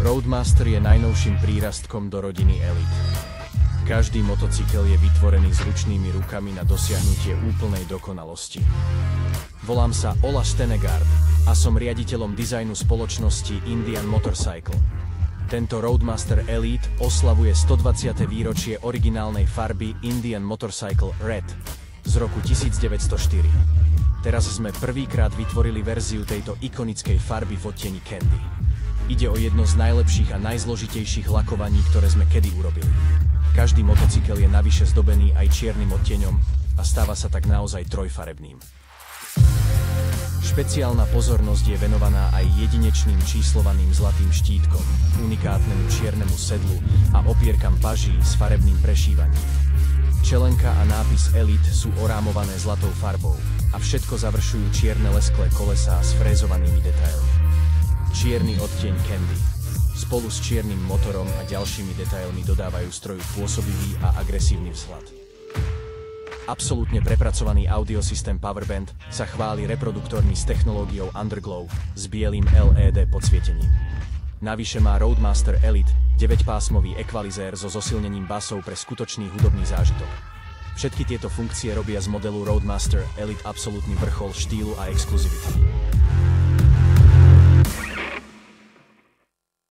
Roadmaster je najnovším prírastkom do rodiny Elite. Každý motocykel je vytvorený s ručnými rukami na dosiahnutie úplnej dokonalosti. Volám sa Ola Stenegard a som riaditeľom dizajnu spoločnosti Indian Motorcycle. Tento Roadmaster Elite oslavuje 120. výročie originálnej farby Indian Motorcycle Red z roku 1904. Teraz sme prvýkrát vytvorili verziu tejto ikonickej farby v odtieni Candy. Ide o jedno z najlepších a najzložitejších lakovaní, ktoré sme kedy urobili. Každý motocykel je navyše zdobený aj čiernym odtieňom a stáva sa tak naozaj trojfarebným. Špeciálna pozornosť je venovaná aj jedinečným číslovaným zlatým štítkom, unikátnemu čiernemu sedlu a opierkam paží s farebným prešívaním. Čelenka a nápis Elite sú orámované zlatou farbou a všetko završujú čierne lesklé kolesá s frézovanými detailmi. Čierny odtieň Candy spolu s čiernym motorom a ďalšími detailmi dodávajú stroju pôsobivý a agresívny vzhľad. Absolútne prepracovaný audiosystém Powerband sa chváli reproduktormi s technológiou Underglow s bielým LED podsvietením. Navyše má Roadmaster Elite 9-pásmový ekvalizér so zosilnením basov pre skutočný hudobný zážitok. Všetky tieto funkcie robia z modelu Roadmaster Elite absolútny vrchol štýlu a exkluzivity.